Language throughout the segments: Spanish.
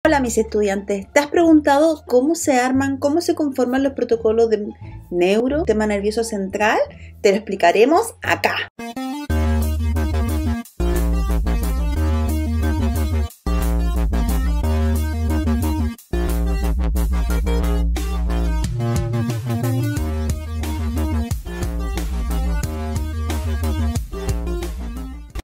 Hola mis estudiantes, ¿te has preguntado cómo se arman, cómo se conforman los protocolos de neuro, sistema nervioso central? Te lo explicaremos acá.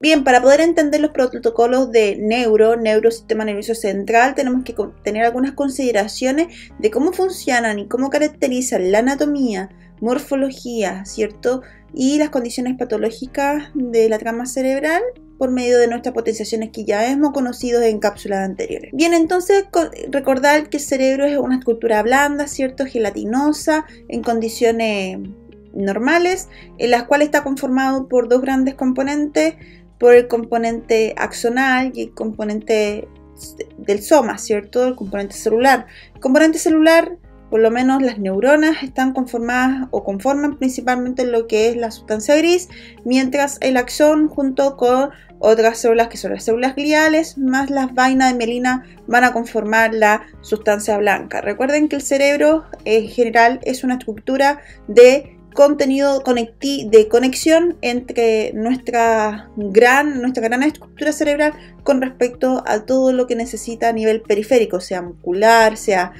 Bien, para poder entender los protocolos de neurosistema nervioso central, tenemos que tener algunas consideraciones de cómo funcionan y cómo caracterizan la anatomía, morfología, ¿cierto? Y las condiciones patológicas de la trama cerebral por medio de nuestras potenciaciones que ya hemos conocido en cápsulas anteriores. Bien, entonces recordar que el cerebro es una estructura blanda, ¿cierto? Gelatinosa, en condiciones normales, en las cuales está conformado por dos grandes componentes, por el componente axonal y el componente del soma, ¿cierto? El componente celular. El componente celular, por lo menos las neuronas, están conformadas o conforman principalmente lo que es la sustancia gris, mientras el axón junto con otras células que son las células gliales más las vainas de mielina van a conformar la sustancia blanca. Recuerden que el cerebro en general es una estructura de contenido de conexión entre nuestra gran estructura cerebral con respecto a todo lo que necesita a nivel periférico, sea muscular, sea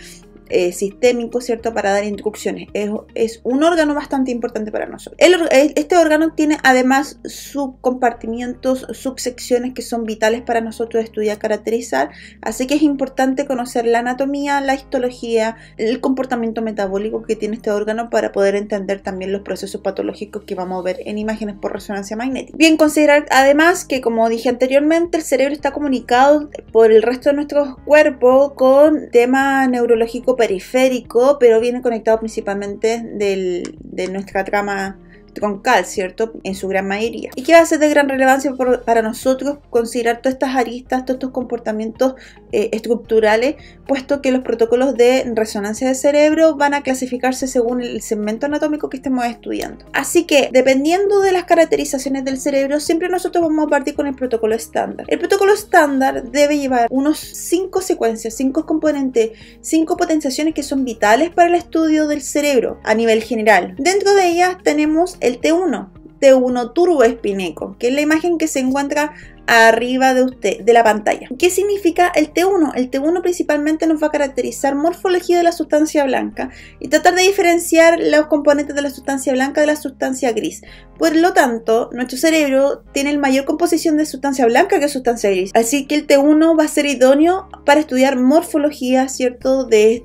sistémico, ¿cierto? Para dar instrucciones. Es un órgano bastante importante para nosotros. Este órgano tiene además subcompartimientos, subsecciones que son vitales para nosotros estudiar, caracterizar, así que es importante conocer la anatomía, la histología, el comportamiento metabólico que tiene este órgano para poder entender también los procesos patológicos que vamos a ver en imágenes por resonancia magnética. Bien, considerar además que, como dije anteriormente, el cerebro está comunicado por el resto de nuestro cuerpo con tema neurológico periférico, pero viene conectado principalmente de nuestra trama troncal, ¿cierto? En su gran mayoría. ¿Y qué va a ser de gran relevancia para nosotros considerar todas estas aristas, todos estos comportamientos estructurales, puesto que los protocolos de resonancia de cerebro van a clasificarse según el segmento anatómico que estemos estudiando? Así que, dependiendo de las caracterizaciones del cerebro, siempre nosotros vamos a partir con el protocolo estándar. El protocolo estándar debe llevar unos 5 secuencias, 5 componentes, 5 potenciaciones que son vitales para el estudio del cerebro a nivel general. Dentro de ellas tenemos el T1 turboespineco, que es la imagen que se encuentra arriba de la pantalla. ¿Qué significa el T1? El T1 principalmente nos va a caracterizar morfología de la sustancia blanca y tratar de diferenciar los componentes de la sustancia blanca de la sustancia gris. Por lo tanto, nuestro cerebro tiene mayor composición de sustancia blanca que sustancia gris. Así que el T1 va a ser idóneo para estudiar morfología, ¿cierto? De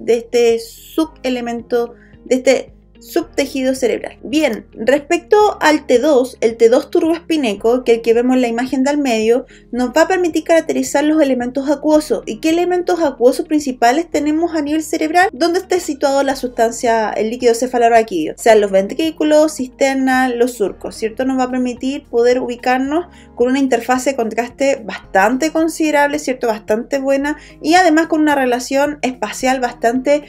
este subelemento, de este subtejido cerebral. Bien, respecto al T2, el T2 turboespineco, que es el que vemos en la imagen del medio, nos va a permitir caracterizar los elementos acuosos. ¿Y qué elementos acuosos principales tenemos a nivel cerebral? ¿Dónde está situado la sustancia, el líquido cefalorraquídeo? O sea, los ventrículos, cisterna, los surcos, ¿cierto? Nos va a permitir poder ubicarnos con una interfase de contraste bastante considerable, ¿cierto? Bastante buena, y además con una relación espacial bastante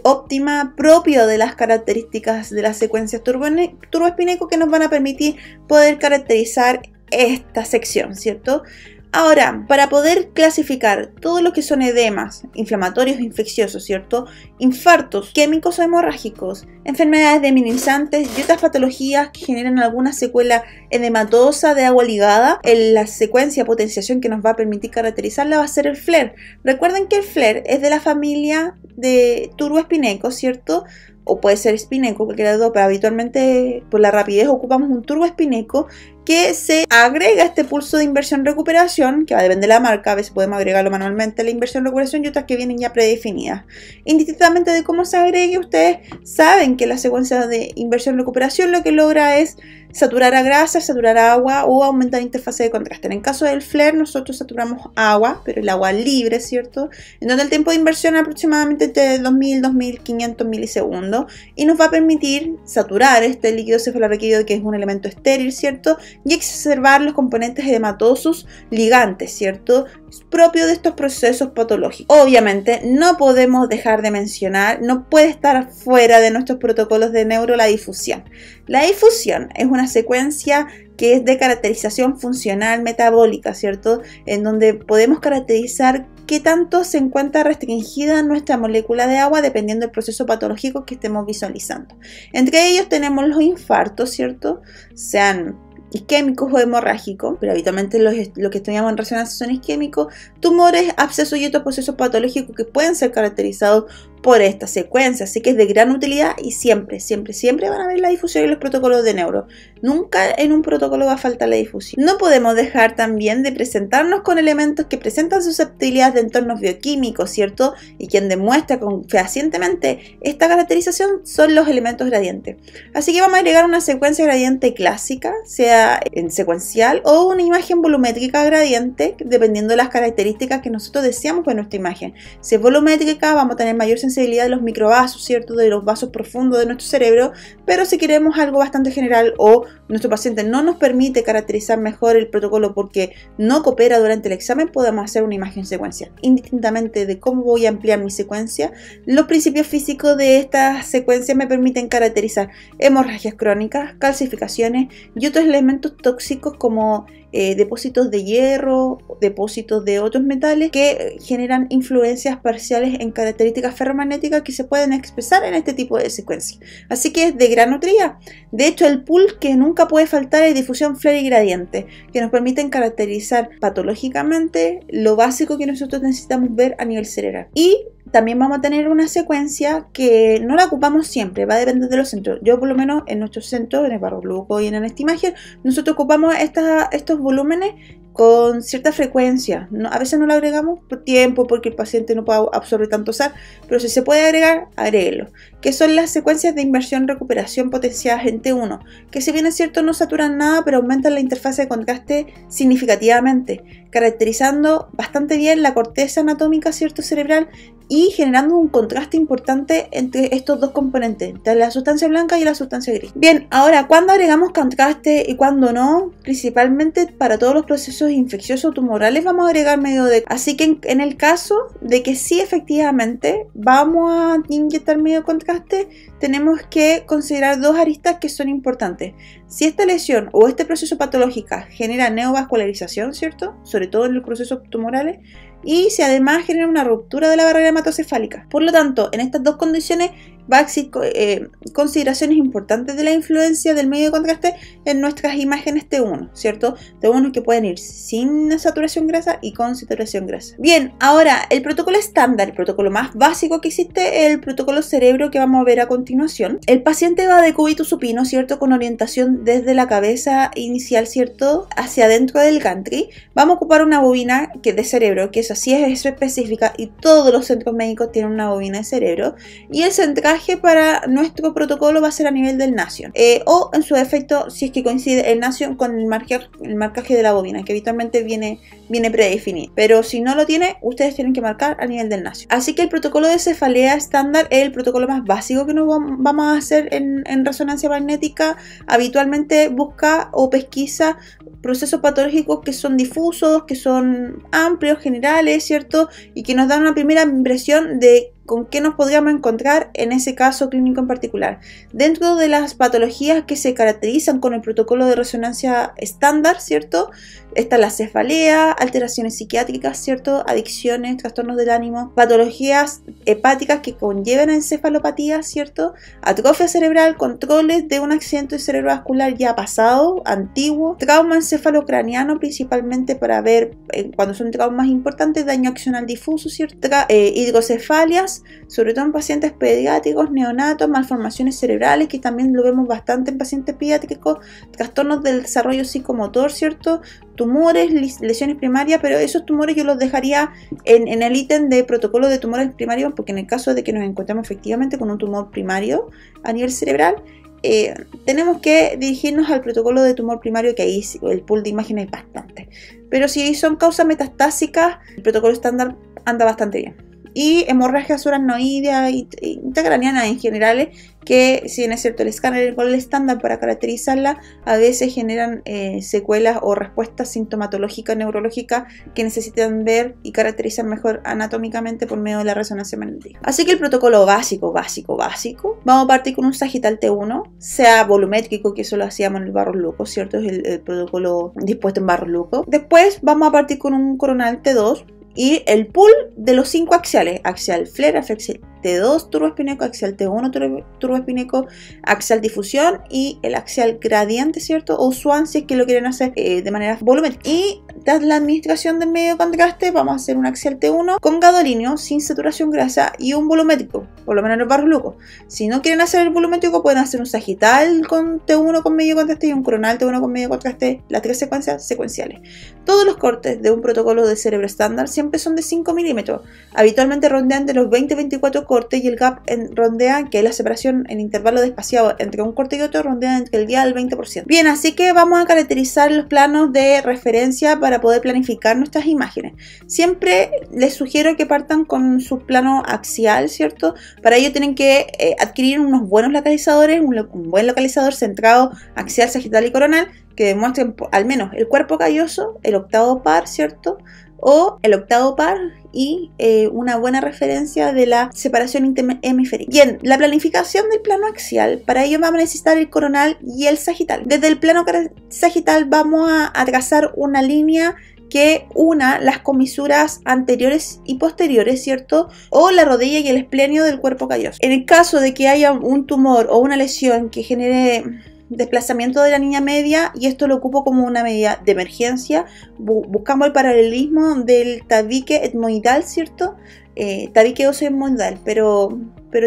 óptima, propio de las características de las secuencias turboespineco, que nos van a permitir poder caracterizar esta sección, ¿cierto? Ahora, para poder clasificar todo lo que son edemas, inflamatorios, infecciosos, ¿cierto? Infartos, químicos o hemorrágicos, enfermedades deminizantes y otras patologías que generan alguna secuela edematosa de agua ligada, la secuencia potenciación que nos va a permitir caracterizarla va a ser el FLAIR. Recuerden que el FLAIR es de la familia de turboespineco, ¿cierto? O puede ser espineco, cualquiera de los dos, pero habitualmente por la rapidez ocupamos un turboespineco que se agrega a este pulso de inversión-recuperación, que va a depender de la marca. A veces podemos agregarlo manualmente, la inversión-recuperación, y otras que vienen ya predefinidas. Indistintamente de cómo se agregue, ustedes saben que la secuencia de inversión-recuperación lo que logra es saturar a grasa, saturar a agua o aumentar la interfase de contraste. En el caso del FLAIR, nosotros saturamos agua, pero el agua libre, ¿cierto? En donde el tiempo de inversión es aproximadamente entre 2000 y 2500 milisegundos, y nos va a permitir saturar este líquido cefalorraquídeo, que es un elemento estéril, ¿cierto? Y exacerbar los componentes edematosos ligantes, ¿cierto? Propio de estos procesos patológicos. Obviamente no podemos dejar de mencionar, no puede estar fuera de nuestros protocolos de neuro, la difusión. La difusión es una secuencia que es de caracterización funcional metabólica, ¿cierto? En donde podemos caracterizar qué tanto se encuentra restringida nuestra molécula de agua dependiendo del proceso patológico que estemos visualizando. Entre ellos tenemos los infartos, ¿cierto? Sean isquémicos o hemorrágicos, pero habitualmente lo que estudiamos en resonancia son isquémicos, tumores, abscesos y otros procesos patológicos que pueden ser caracterizados por esta secuencia, así que es de gran utilidad y siempre van a ver la difusión en los protocolos de neuro. Nunca en un protocolo va a faltar la difusión. No podemos dejar también de presentarnos con elementos que presentan susceptibilidades de entornos bioquímicos, ¿cierto? Y quien demuestra fehacientemente esta caracterización son los elementos gradientes. Así que vamos a agregar una secuencia gradiente clásica, sea en secuencial o una imagen volumétrica gradiente, dependiendo de las características que nosotros deseamos con nuestra imagen. Si es volumétrica, vamos a tener mayor sensibilidad de los microvasos, ¿cierto? De los vasos profundos de nuestro cerebro, pero si queremos algo bastante general o nuestro paciente no nos permite caracterizar mejor el protocolo porque no coopera durante el examen, podemos hacer una imagen secuencial. Indistintamente de cómo voy a ampliar mi secuencia, los principios físicos de estas secuencias me permiten caracterizar hemorragias crónicas, calcificaciones y otros elementos tóxicos como depósitos de hierro, depósitos de otros metales que generan influencias parciales en características ferromagnéticas que se pueden expresar en este tipo de secuencia. Así que es de gran utilidad. De hecho, el pool que nunca puede faltar es difusión flare y gradiente, que nos permiten caracterizar patológicamente lo básico que nosotros necesitamos ver a nivel cerebral. Y también vamos a tener una secuencia que no la ocupamos siempre, va a depender de los centros. Yo por lo menos en nuestros centros, en el Barro Luco y en Anestimagia, nosotros ocupamos estos volúmenes con cierta frecuencia. A veces no lo agregamos por tiempo, porque el paciente no puede absorber tanto sal, pero si se puede agregar, agréguelo. Que son las secuencias de inversión-recuperación potenciadas en T1, que si bien es cierto no saturan nada, pero aumentan la interfaz de contraste significativamente, caracterizando bastante bien la corteza anatómica, ¿cierto?, cerebral, y generando un contraste importante entre estos dos componentes, entre la sustancia blanca y la sustancia gris. Bien, ahora, ¿cuándo agregamos contraste y cuándo no? Principalmente para todos los procesos infecciosos tumorales vamos a agregar medio de... Así que en el caso de que sí efectivamente vamos a inyectar medio contraste, tenemos que considerar dos aristas que son importantes. Si esta lesión o este proceso patológico genera neovascularización, ¿cierto?, sobre todo en los procesos tumorales, y si además genera una ruptura de la barrera hematocefálica. Por lo tanto, en estas dos condiciones va a existir consideraciones importantes de la influencia del medio de contraste en nuestras imágenes T1, ¿cierto? T1 que pueden ir sin saturación grasa y con saturación grasa. Bien, ahora el protocolo estándar, el protocolo más básico que existe, es el protocolo cerebro que vamos a ver a continuación. El paciente va de cúbito supino, ¿cierto?, con orientación desde la cabeza inicial, ¿cierto?, hacia adentro del gantry. Vamos a ocupar una bobina que de cerebro, que es así, es específica, y todos los centros médicos tienen una bobina de cerebro, y el centraje para nuestro protocolo va a ser a nivel del nación, o en su defecto, si es que coincide el nación con el marcaje de la bobina, que habitualmente viene predefinido, pero si no lo tiene, ustedes tienen que marcar a nivel del nación. Así que el protocolo de cefalea estándar es el protocolo más básico que nos vamos a hacer en resonancia magnética. Habitualmente busca o pesquisa procesos patológicos que son difusos, que son amplios, generales, ¿cierto?, y que nos dan una primera impresión de con qué nos podríamos encontrar en ese caso clínico en particular. Dentro de las patologías que se caracterizan con el protocolo de resonancia estándar, ¿cierto?, está la cefalea, alteraciones psiquiátricas, ¿cierto?, adicciones, trastornos del ánimo, patologías hepáticas que conllevan a encefalopatía, ¿cierto?, atrofia cerebral, controles de un accidente cerebrovascular ya pasado, antiguo, trauma encefalocraniano principalmente para ver cuando son traumas importantes, daño accional difuso, ¿cierto?, hidrocefalias, sobre todo en pacientes pediátricos, neonatos, malformaciones cerebrales, que también lo vemos bastante en pacientes pediátricos, trastornos del desarrollo psicomotor, ¿cierto?, tumores, lesiones primarias, pero esos tumores yo los dejaría en el ítem de protocolo de tumores primarios, porque en el caso de que nos encontremos efectivamente con un tumor primario a nivel cerebral, tenemos que dirigirnos al protocolo de tumor primario, que ahí el pool de imágenes es bastante. Pero si son causas metastásicas, el protocolo estándar anda bastante bien. y hemorragias subaracnoideas y intracraneanas en general, que si bien es cierto el escáner con el estándar para caracterizarla, a veces generan secuelas o respuestas sintomatológicas neurológicas que necesitan ver y caracterizar mejor anatómicamente por medio de la resonancia magnética. Así que el protocolo básico, vamos a partir con un sagital T1, sea volumétrico, que eso lo hacíamos en el Barros Luco, ¿cierto? Es el protocolo dispuesto en Barros Luco. Después vamos a partir con un coronal T2 y el pool de los 5 axiales: axial flare, axial T2 turboespineco, axial T1 turboespineco, axial difusión y el axial gradiente, ¿cierto? O SWAN, si es que lo quieren hacer de manera volumétrica. Y tras la administración del medio de contraste, vamos a hacer un axial T1 con gadolinio, sin saturación grasa y un volumétrico, por lo menos en el Barros Luco. Si no quieren hacer el volumétrico, pueden hacer un sagital con T1 con medio de contraste y un coronal T1 con medio de contraste, las 3 secuencias secuenciales. Todos los cortes de un protocolo de cerebro estándar siempre son de 5 milímetros, habitualmente rondean de los 20-24 cortes, y el gap rondea, que es la separación en intervalo despaciado entre un corte y otro, rondea entre el 10 al 20%. Bien, así que vamos a caracterizar los planos de referencia para poder planificar nuestras imágenes. Siempre les sugiero que partan con su plano axial, ¿cierto? Para ello tienen que adquirir unos buenos localizadores, un buen localizador centrado axial, sagital y coronal, que demuestren al menos el cuerpo calloso, el octavo par, ¿cierto? O el octavo par y una buena referencia de la separación hemisférica. Bien, la planificación del plano axial, para ello vamos a necesitar el coronal y el sagital. Desde el plano sagital vamos a trazar una línea que una las comisuras anteriores y posteriores, ¿cierto? O la rodilla y el esplenio del cuerpo calloso. En el caso de que haya un tumor o una lesión que genere desplazamiento de la línea media, y esto lo ocupo como una medida de emergencia, buscamos el paralelismo del tabique etmoidal, ¿cierto? Tabique óseo etmoidal, pero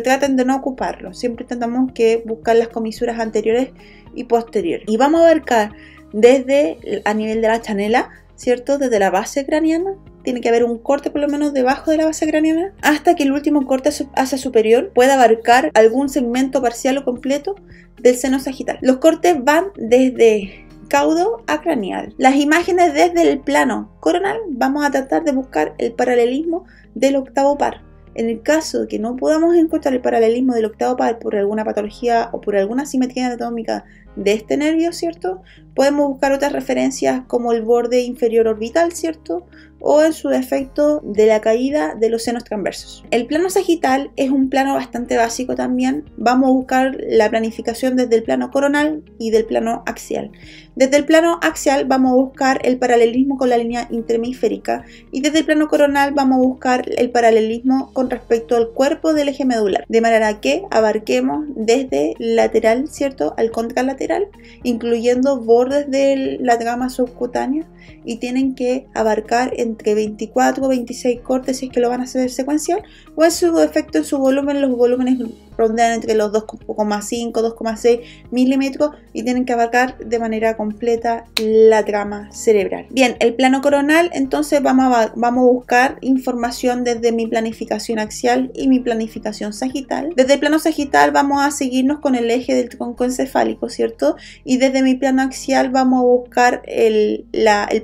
traten de no ocuparlo. Siempre intentamos que buscar las comisuras anteriores y posteriores. Y vamos a abarcar desde a nivel de la chanela, ¿cierto? Desde la base craneana, tiene que haber un corte por lo menos debajo de la base craneana, hasta que el último corte hacia superior pueda abarcar algún segmento parcial o completo del seno sagital. Los cortes van desde caudo a craneal. Las imágenes desde el plano coronal, vamos a tratar de buscar el paralelismo del octavo par. En el caso de que no podamos encontrar el paralelismo del octavo par por alguna patología o por alguna asimetría anatómica de este nervio, ¿cierto? Podemos buscar otras referencias como el borde inferior orbital, ¿cierto? O en su defecto de la caída de los senos transversos. El plano sagital es un plano bastante básico también. Vamos a buscar la planificación desde el plano coronal y del plano axial. Desde el plano axial vamos a buscar el paralelismo con la línea interhemisférica, y desde el plano coronal vamos a buscar el paralelismo con respecto al cuerpo del eje medular, de manera que abarquemos desde lateral, ¿cierto?, al contralateral, incluyendo bordes de la trama subcutánea, y tienen que abarcar entre 24 o 26 cortes si es que lo van a hacer secuencial, o en su defecto, en su volumen, los volúmenes rondean entre los 2,5, 2,6 milímetros y tienen que abarcar de manera completa la trama cerebral. Bien, el plano coronal, entonces vamos a buscar información desde mi planificación axial y mi planificación sagital. Desde el plano sagital vamos a seguirnos con el eje del tronco encefálico, ¿cierto? Y desde mi plano axial vamos a buscar el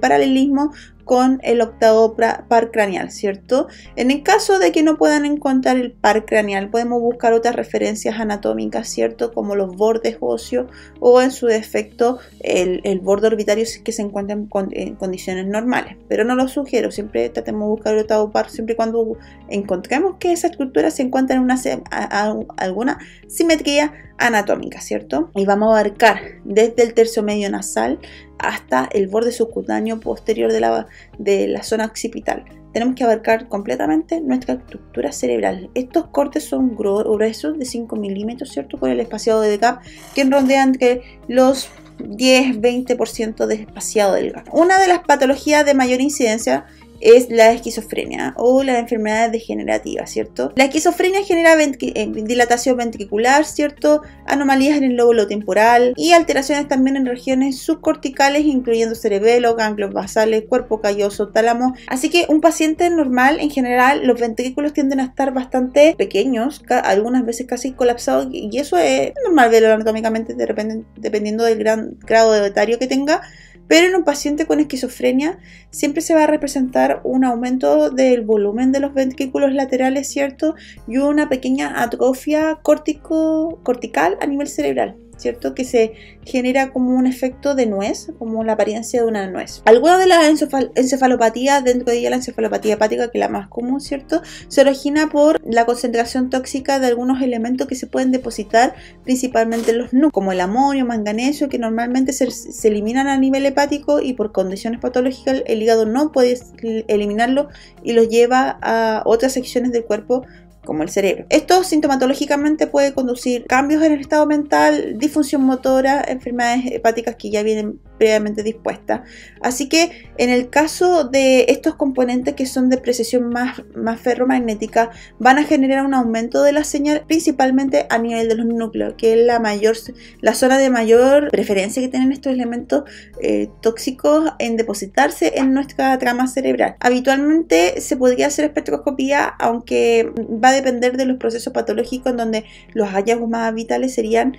paralelismo con el octavo par craneal, ¿cierto? En el caso de que no puedan encontrar el par craneal, podemos buscar otras referencias anatómicas, ¿cierto? Como los bordes óseos o en su defecto el borde orbitario si es que se encuentra en condiciones normales. Pero no lo sugiero, siempre tratemos de buscar el octavo par siempre y cuando encontremos que esa estructura se encuentra en alguna simetría anatómica, ¿cierto? Y vamos a abarcar desde el tercio medio nasal hasta el borde subcutáneo posterior de la zona occipital. Tenemos que abarcar completamente nuestra estructura cerebral. Estos cortes son gruesos de 5 milímetros, ¿cierto? Con el espaciado de gap que rondea entre los 10-20% de espaciado del gap. Una de las patologías de mayor incidencia es la esquizofrenia o las enfermedades degenerativas, ¿cierto? La esquizofrenia genera dilatación ventricular, ¿cierto? Anomalías en el lóbulo temporal y alteraciones también en regiones subcorticales, incluyendo cerebelo, ganglios basales, cuerpo calloso, tálamo. Así que un paciente normal, en general, los ventrículos tienden a estar bastante pequeños, algunas veces casi colapsados, y eso es normal verlo anatómicamente, dependiendo del gran grado de etario que tenga. pero en un paciente con esquizofrenia siempre se va a representar un aumento del volumen de los ventrículos laterales, ¿cierto? Y una pequeña atrofia cortical a nivel cerebral, ¿cierto? Que se genera como un efecto de nuez, como la apariencia de una nuez. Algunas de las encefalopatías, dentro de ella la encefalopatía hepática, que es la más común, ¿cierto? Se origina por la concentración tóxica de algunos elementos que se pueden depositar principalmente en los núcleos, como el amonio, manganeso, que normalmente se eliminan a nivel hepático y por condiciones patológicas el hígado no puede eliminarlo y los lleva a otras secciones del cuerpo, como el cerebro. Esto sintomatológicamente puede conducir cambios en el estado mental, disfunción motora, enfermedades hepáticas que ya vienen previamente dispuestas. Así que en el caso de estos componentes que son de precesión más ferromagnética, van a generar un aumento de la señal principalmente a nivel de los núcleos, que es la zona de mayor preferencia que tienen estos elementos tóxicos en depositarse en nuestra trama cerebral. Habitualmente se podría hacer espectroscopía, aunque va a depender de los procesos patológicos, en donde los hallazgos más vitales serían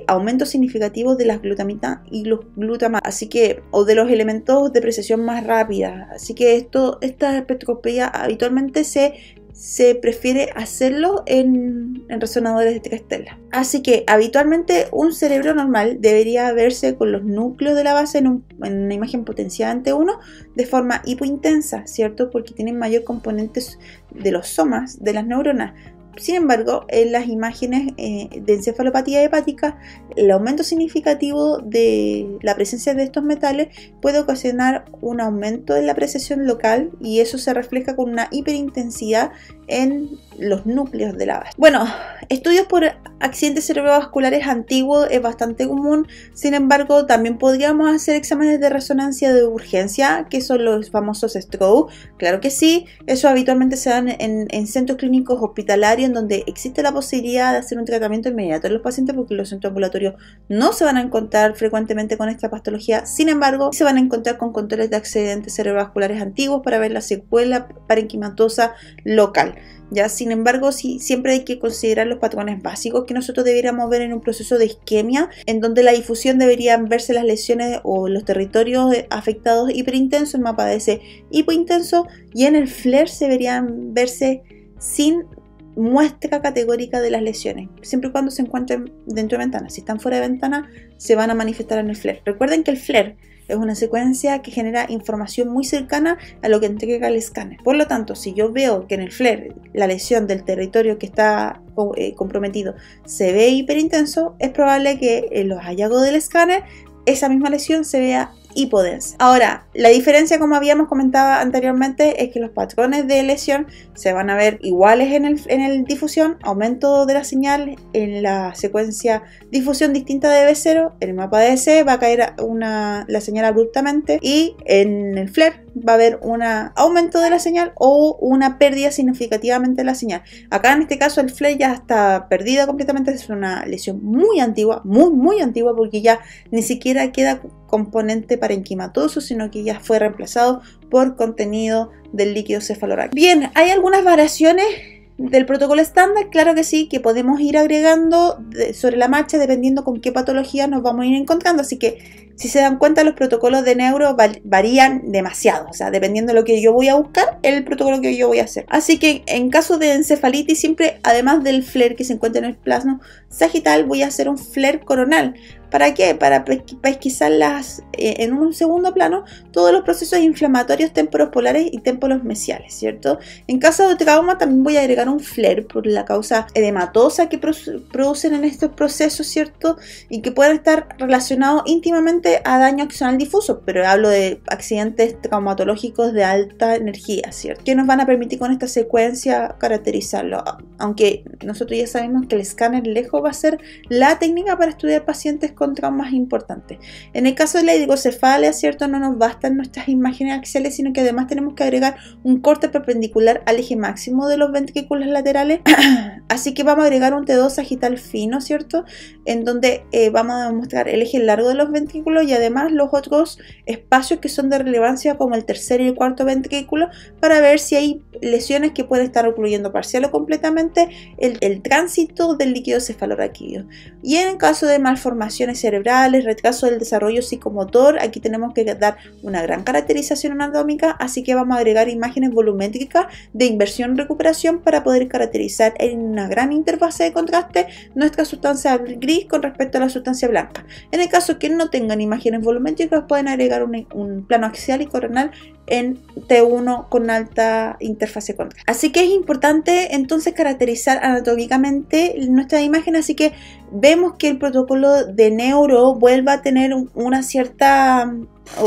aumentos significativos de las glutaminas y los glutamatos, así que, o de los elementos de precesión más rápida. Así que esta espectroscopía habitualmente se prefiere hacerlo en resonadores de 3 telas. Así que habitualmente un cerebro normal debería verse con los núcleos de la base en una imagen potenciada ante uno de forma hipointensa, ¿cierto? Porque tienen mayor componentes de los somas de las neuronas. Sin embargo, en las imágenes de encefalopatía hepática, el aumento significativo de la presencia de estos metales puede ocasionar un aumento de la precesión local, y eso se refleja con una hiperintensidad en los núcleos de la base. Bueno, estudios por accidentes cerebrovasculares antiguos es bastante común. Sin embargo, también podríamos hacer exámenes de resonancia de urgencia, que son los famosos stroke. Claro que sí, eso habitualmente se dan en centros clínicos hospitalarios, en donde existe la posibilidad de hacer un tratamiento inmediato en los pacientes, porque los centros ambulatorios no se van a encontrar frecuentemente con esta patología. Sin embargo, se van a encontrar con controles de accidentes cerebrovasculares antiguos para ver la secuela parenquimatosa local. Ya, sin embargo, siempre hay que considerar los patrones básicos que nosotros deberíamos ver en un proceso de isquemia, en donde la difusión deberían verse las lesiones o los territorios afectados hiperintenso, el mapa de ese hipointenso, y en el FLAIR se deberían verse sin muestra categórica de las lesiones, siempre y cuando se encuentren dentro de ventana. Si están fuera de ventana, se van a manifestar en el FLAIR. Recuerden que el FLAIR es una secuencia que genera información muy cercana a lo que entrega el escáner. Por lo tanto, si yo veo que en el FLAIR la lesión del territorio que está comprometido se ve hiperintenso, es probable que en los hallazgos del escáner esa misma lesión se vea hipodensa. Ahora, la diferencia, como habíamos comentado anteriormente, es que los patrones de lesión se van a ver iguales en el difusión, aumento de la señal en la secuencia difusión distinta de B0, en el mapa de DC va a caer la señal abruptamente, y en el FLAIR va a haber un aumento de la señal o una pérdida significativamente de la señal. Acá en este caso el FLAIR ya está perdida completamente, es una lesión muy antigua, muy antigua, porque ya ni siquiera queda componente parenquimatoso, sino que ya fue reemplazado por contenido del líquido cefalorraquídeo. Bien, hay algunas variaciones del protocolo estándar, claro que sí, que podemos ir agregando sobre la marcha dependiendo con qué patología nos vamos a ir encontrando. Así que, si se dan cuenta, los protocolos de neuro varían demasiado, o sea, dependiendo de lo que yo voy a buscar, el protocolo que yo voy a hacer. Así que en caso de encefalitis, siempre, además del FLAIR que se encuentra en el plasma sagital, voy a hacer un FLAIR coronal. ¿Para qué? Para pesquisar en un segundo plano todos los procesos inflamatorios temporopolares y temporomesiales, ¿cierto? En caso de trauma también voy a agregar un FLAIR por la causa edematosa que producen en estos procesos, ¿cierto? Y que pueden estar relacionados íntimamente a daño axonal difuso, pero hablo de accidentes traumatológicos de alta energía, ¿cierto? Que nos van a permitir con esta secuencia caracterizarlo, aunque nosotros ya sabemos que el escáner lejos va a ser la técnica para estudiar pacientes con traumas importantes. En el caso de la hidrocefalia, ¿cierto? No nos bastan nuestras imágenes axiales, sino que además tenemos que agregar un corte perpendicular al eje máximo de los ventrículos laterales. Así que vamos a agregar un T2 sagital fino, ¿cierto? En donde vamos a mostrar el eje largo de los ventrículos y además los otros espacios que son de relevancia, como el tercer y el cuarto ventrículo, para ver si hay lesiones que pueden estar ocluyendo parcial o completamente justamente el tránsito del líquido cefalorraquídeo. Y en el caso de malformaciones cerebrales, retraso del desarrollo psicomotor, aquí tenemos que dar una gran caracterización anatómica, así que vamos a agregar imágenes volumétricas de inversión-recuperación para poder caracterizar en una gran interfase de contraste nuestra sustancia gris con respecto a la sustancia blanca. En el caso que no tengan imágenes volumétricas, pueden agregar un plano axial y coronal en T1 con alta interfase de contraste. Así que es importante entonces caracterizar anatómicamente nuestra imagen, así que vemos que el protocolo de neuro vuelve a tener una cierta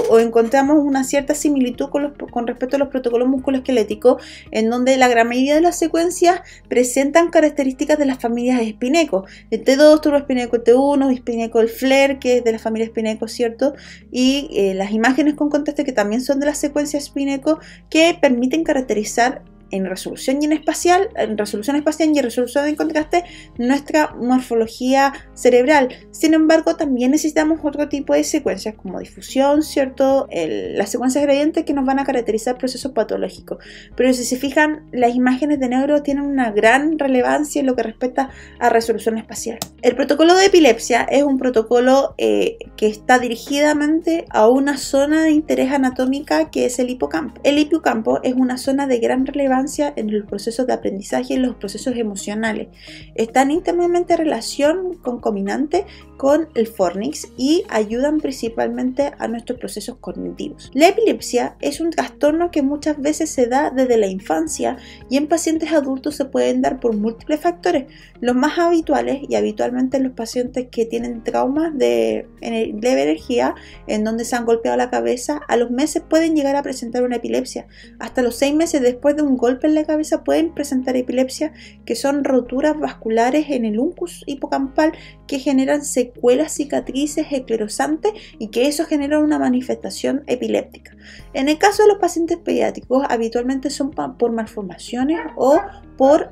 o encontramos una cierta similitud con respecto a los protocolos musculoesqueléticos, en donde la gran mayoría de las secuencias presentan características de las familias Spineco, el T2, turbospineco T1, Spineco el FLAIR, que es de la familia Spineco, ¿cierto? Y las imágenes con contraste, que también son de la secuencia Spineco, que permiten caracterizar en resolución y en resolución espacial y en resolución en contraste nuestra morfología cerebral. Sin embargo, también necesitamos otro tipo de secuencias como difusión, ¿cierto? Las secuencias gradientes que nos van a caracterizar procesos patológicos. Pero si se fijan, las imágenes de neuro tienen una gran relevancia en lo que respecta a resolución espacial. El protocolo de epilepsia es un protocolo que está dirigidamente a una zona de interés anatómica que es el hipocampo. El hipocampo es una zona de gran relevancia en los procesos de aprendizaje y en los procesos emocionales. Están íntimamente en relación concomitante con el fornix y ayudan principalmente a nuestros procesos cognitivos. La epilepsia es un trastorno que muchas veces se da desde la infancia y en pacientes adultos se pueden dar por múltiples factores. Los más habituales, y habitualmente en los pacientes que tienen traumas de leve energía, en donde se han golpeado la cabeza, a los meses pueden llegar a presentar una epilepsia. Hasta los 6 meses después de un golpe en la cabeza pueden presentar epilepsia, que son roturas vasculares en el uncus hipocampal que generan secuelas, cicatrices esclerosantes, y que eso genera una manifestación epiléptica. En el caso de los pacientes pediátricos, habitualmente son por malformaciones o por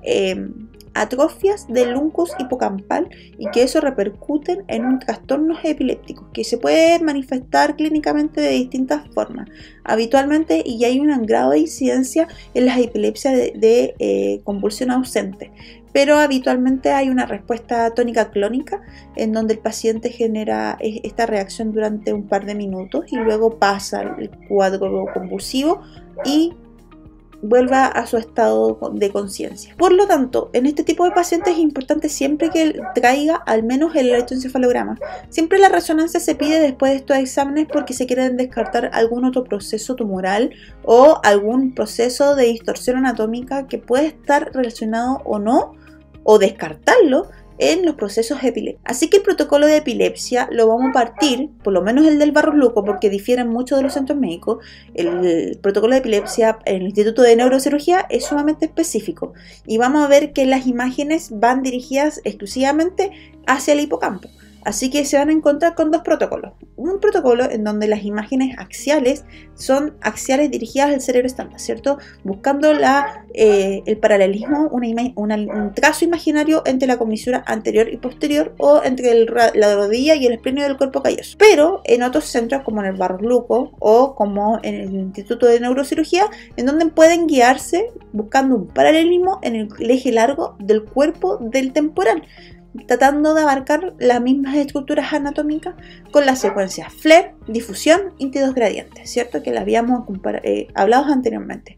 atrofias del uncus hipocampal, y que eso repercuten en un trastorno epiléptico que se puede manifestar clínicamente de distintas formas. Habitualmente, y hay un grado de incidencia en las epilepsias de convulsión ausente, pero habitualmente hay una respuesta tónica clónica en donde el paciente genera esta reacción durante un par de minutos y luego pasa el cuadro convulsivo y vuelva a su estado de conciencia. Por lo tanto, en este tipo de pacientes es importante siempre que traiga al menos el electroencefalograma. Siempre la resonancia se pide después de estos exámenes porque se quieren descartar algún otro proceso tumoral o algún proceso de distorsión anatómica que puede estar relacionado o no, o descartarlo en los procesos epilépticos. Así que el protocolo de epilepsia lo vamos a partir, por lo menos el del Barros-Luco, porque difieren mucho de los centros médicos. El protocolo de epilepsia en el Instituto de Neurocirugía es sumamente específico y vamos a ver que las imágenes van dirigidas exclusivamente hacia el hipocampo. Así que se van a encontrar con dos protocolos. Un protocolo en donde las imágenes axiales son axiales dirigidas al cerebro estándar, ¿cierto? Buscando el paralelismo, un trazo imaginario entre la comisura anterior y posterior, o entre la rodilla y el esplenio del cuerpo calloso. Pero en otros centros, como en el Barros-Luco o como en el Instituto de Neurocirugía, en donde pueden guiarse buscando un paralelismo en el eje largo del cuerpo del temporal, tratando de abarcar las mismas estructuras anatómicas con las secuencias FLAIR, difusión y T2 gradientes, ¿cierto? Que las habíamos hablado anteriormente.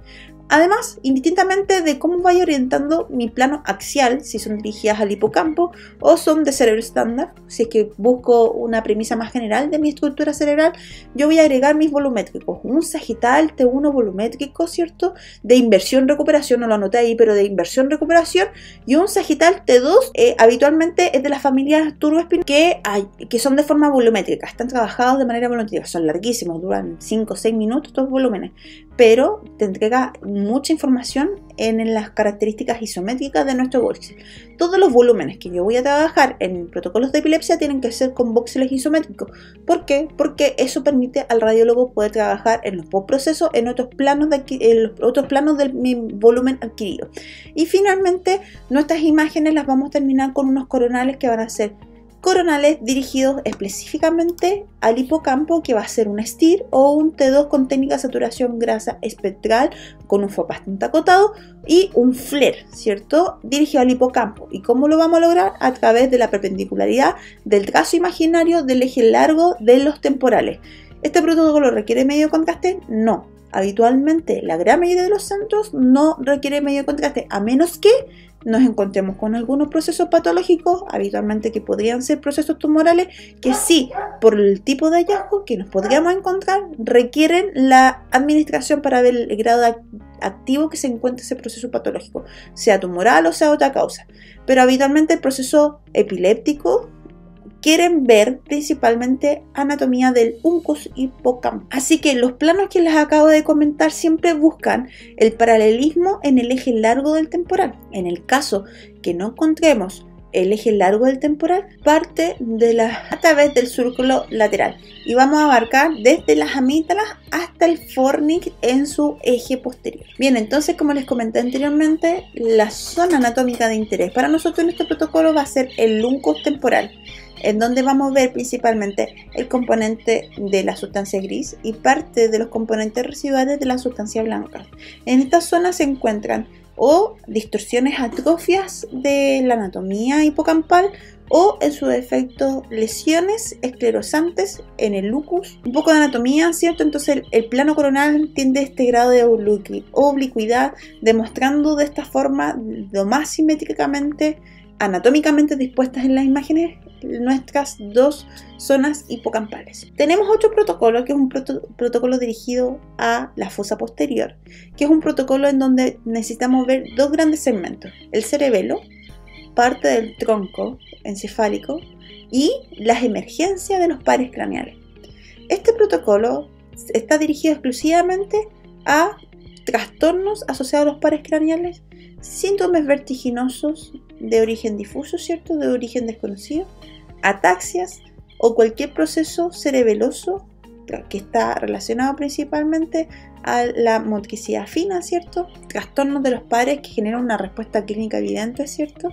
Además, indistintamente de cómo vaya orientando mi plano axial, si son dirigidas al hipocampo o son de cerebro estándar, si es que busco una premisa más general de mi estructura cerebral, yo voy a agregar mis volumétricos, un sagital T1 volumétrico, ¿cierto? De inversión-recuperación, no lo anoté ahí, pero de inversión-recuperación, y un sagital T2, habitualmente es de las familias turboespin que son de forma volumétrica, están trabajados de manera volumétrica, son larguísimos, duran 5 o 6 minutos estos volúmenes, pero te entrega mucha información en las características isométricas de nuestro voxel. Todos los volúmenes que yo voy a trabajar en protocolos de epilepsia tienen que ser con voxeles isométricos. ¿Por qué? Porque eso permite al radiólogo poder trabajar en los postprocesos, en otros planos de mi volumen adquirido. Y finalmente, nuestras imágenes las vamos a terminar con unos coronales que van a ser coronales dirigidos específicamente al hipocampo, que va a ser un STIR o un T2 con técnica de saturación grasa espectral con un FOP bastante acotado, y un FLAIR, ¿cierto?, dirigido al hipocampo. ¿Y cómo lo vamos a lograr? A través de la perpendicularidad del trazo imaginario del eje largo de los temporales. ¿Este protocolo requiere medio de contraste? No. Habitualmente la gran mayoría de los centros no requiere medio de contraste, a menos que nos encontremos con algunos procesos patológicos, habitualmente que podrían ser procesos tumorales, que sí, por el tipo de hallazgo que nos podríamos encontrar, requieren la administración para ver el grado activo que se encuentra ese proceso patológico, sea tumoral o sea otra causa. Pero habitualmente el proceso epiléptico quieren ver principalmente anatomía del uncus hipocampo. Así que los planos que les acabo de comentar siempre buscan el paralelismo en el eje largo del temporal. En el caso que no encontremos el eje largo del temporal, parte a través del surco lateral y vamos a abarcar desde las amígdalas hasta el fornix en su eje posterior. Bien, entonces, como les comenté anteriormente, la zona anatómica de interés para nosotros en este protocolo va a ser el uncus temporal, en donde vamos a ver principalmente el componente de la sustancia gris y parte de los componentes residuales de la sustancia blanca. En esta zona se encuentran o distorsiones, atrofias de la anatomía hipocampal, o en su defecto lesiones esclerosantes en el lucus. Un poco de anatomía, ¿cierto? Entonces el plano coronal tiene este grado de oblicuidad, demostrando de esta forma lo más simétricamente, anatómicamente dispuestas en las imágenes, nuestras dos zonas hipocampales. Tenemos otro protocolo que es un protocolo dirigido a la fosa posterior, que es un protocolo en donde necesitamos ver dos grandes segmentos: el cerebelo, parte del tronco encefálico y las emergencias de los pares craneales. Este protocolo está dirigido exclusivamente a trastornos asociados a los pares craneales, síntomas vertiginosos de origen difuso, ¿cierto?, de origen desconocido, ataxias o cualquier proceso cerebeloso que está relacionado principalmente a la motricidad fina, ¿cierto?, trastornos de los pares que generan una respuesta clínica evidente, ¿cierto?,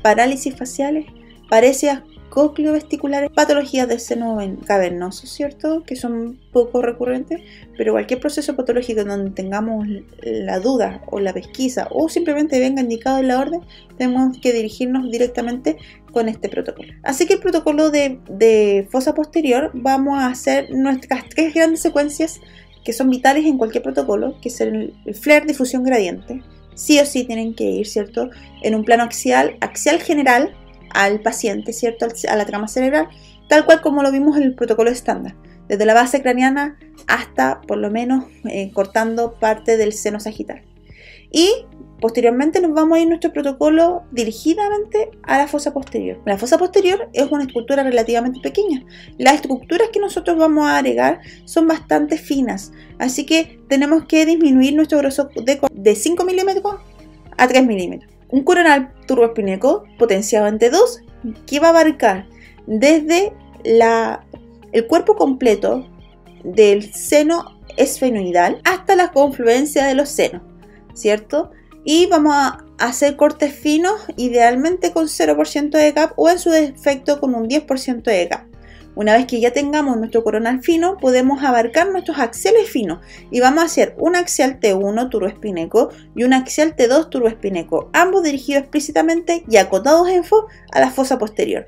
parálisis faciales, parecias cocleovesticulares, patologías del seno cavernoso, ¿cierto?, que son poco recurrentes, pero cualquier proceso patológico en donde tengamos la duda o la pesquisa o simplemente venga indicado en la orden, tenemos que dirigirnos directamente con este protocolo. Así que el protocolo de fosa posterior, vamos a hacer nuestras tres grandes secuencias que son vitales en cualquier protocolo, que es el FLAIR, difusión gradiente. Sí o sí tienen que ir, ¿cierto?, en un plano axial general al paciente, ¿cierto?, a la trama cerebral, tal cual como lo vimos en el protocolo estándar, desde la base craneana hasta por lo menos cortando parte del seno sagital. Y posteriormente nos vamos a ir nuestro protocolo dirigidamente a la fosa posterior. La fosa posterior es una estructura relativamente pequeña. Las estructuras que nosotros vamos a agregar son bastante finas, así que tenemos que disminuir nuestro grosor de 5 milímetros a 3 milímetros. Un coronal turboespineco potenciado en T2 que va a abarcar desde el cuerpo completo del seno esfenoidal hasta la confluencia de los senos, ¿cierto? Y vamos a hacer cortes finos, idealmente con 0% de gap o en su defecto con un 10% de gap. Una vez que ya tengamos nuestro coronal fino, podemos abarcar nuestros axiales finos y vamos a hacer un axial T1 turboespineco y un axial T2 turboespineco, ambos dirigidos explícitamente y acotados en FO a la fosa posterior,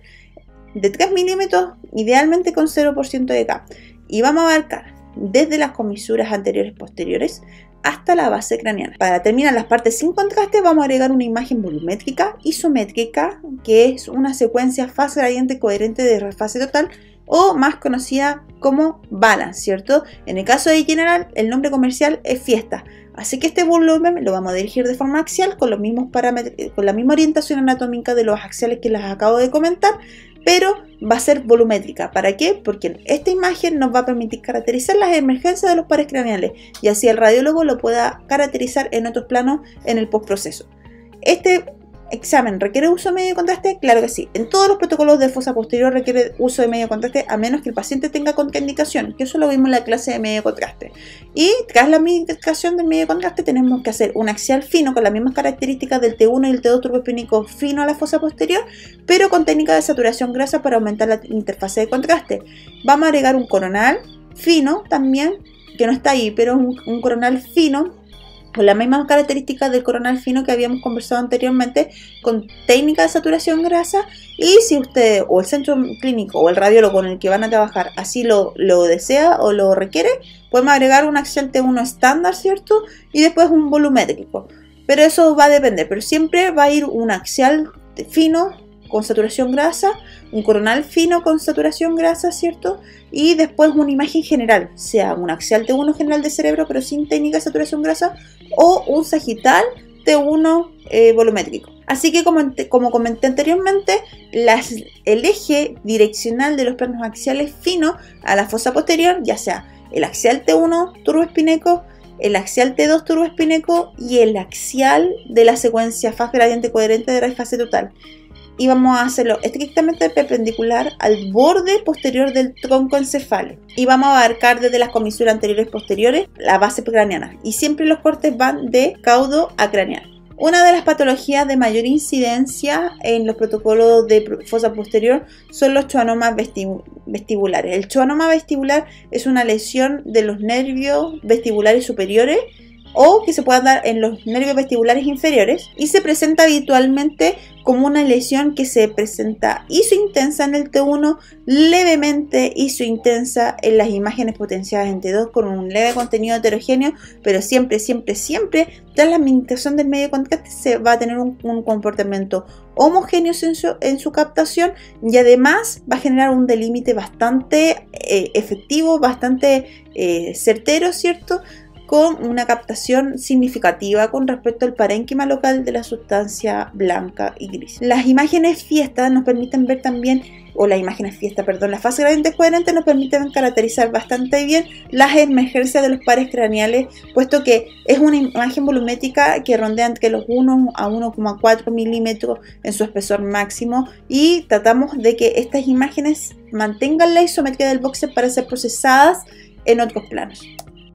de 3 milímetros, idealmente con 0% de gap, y vamos a abarcar desde las comisuras anteriores y posteriores hasta la base craneana. Para terminar las partes sin contraste, vamos a agregar una imagen volumétrica isométrica, que es una secuencia fase gradiente coherente de fase total, o más conocida como balance, ¿cierto? En el caso de General, el nombre comercial es Fiesta. Así que este volumen lo vamos a dirigir de forma axial con los mismos parámetros, con la misma orientación anatómica de los axiales que les acabo de comentar, pero va a ser volumétrica. ¿Para qué? Porque esta imagen nos va a permitir caracterizar las emergencias de los pares craneales y así el radiólogo lo pueda caracterizar en otros planos en el postproceso. Este examen requiere uso de medio de contraste, claro que sí. En todos los protocolos de fosa posterior requiere uso de medio de contraste, a menos que el paciente tenga contraindicación, que eso lo vimos en la clase de medio de contraste. Y tras la indicación del medio de contraste tenemos que hacer un axial fino con las mismas características del T1 y el T2 turboespínico fino a la fosa posterior, pero con técnica de saturación grasa para aumentar la interfase de contraste. Vamos a agregar un coronal fino también, que no está ahí, pero un coronal fino con las mismas características del coronal fino que habíamos conversado anteriormente, con técnica de saturación grasa. Y si usted o el centro clínico o el radiólogo con el que van a trabajar así lo desea o lo requiere, podemos agregar un axial T1 estándar, ¿cierto? Y después un volumétrico, pero eso va a depender, pero siempre va a ir un axial fino con saturación grasa, un coronal fino con saturación grasa, ¿cierto? Y después una imagen general, sea un axial T1 general de cerebro pero sin técnica de saturación grasa, o un sagital T1 volumétrico. Así que como comenté anteriormente, el eje direccional de los planos axiales finos a la fosa posterior, ya sea el axial T1 turboespíneco, el axial T2 turboespíneco y el axial de la secuencia faz gradiente coherente de raíz fase total. Y vamos a hacerlo estrictamente perpendicular al borde posterior del tronco encefálico. Y vamos a abarcar desde las comisuras anteriores y posteriores la base craneana. Y siempre los cortes van de caudo a craneal. Una de las patologías de mayor incidencia en los protocolos de fosa posterior son los schwannomas vestibulares. El schwannoma vestibular es una lesión de los nervios vestibulares superiores o que se pueda dar en los nervios vestibulares inferiores y se presenta habitualmente como una lesión que se presenta isointensa en el T1, levemente isointensa en las imágenes potenciadas en T2 con un leve contenido heterogéneo, pero siempre tras la administración del medio de contraste se va a tener un comportamiento homogéneo en su captación y además va a generar un delímite bastante efectivo, bastante certero, ¿cierto?, con una captación significativa con respecto al parénquima local de la sustancia blanca y gris. Las imágenes fiesta nos permiten ver también, las fases gradientes coherentes nos permiten caracterizar bastante bien las emergencias de los pares craneales, puesto que es una imagen volumétrica que rondea entre los 1 a 1,4 milímetros en su espesor máximo y tratamos de que estas imágenes mantengan la isometría del boxer para ser procesadas en otros planos.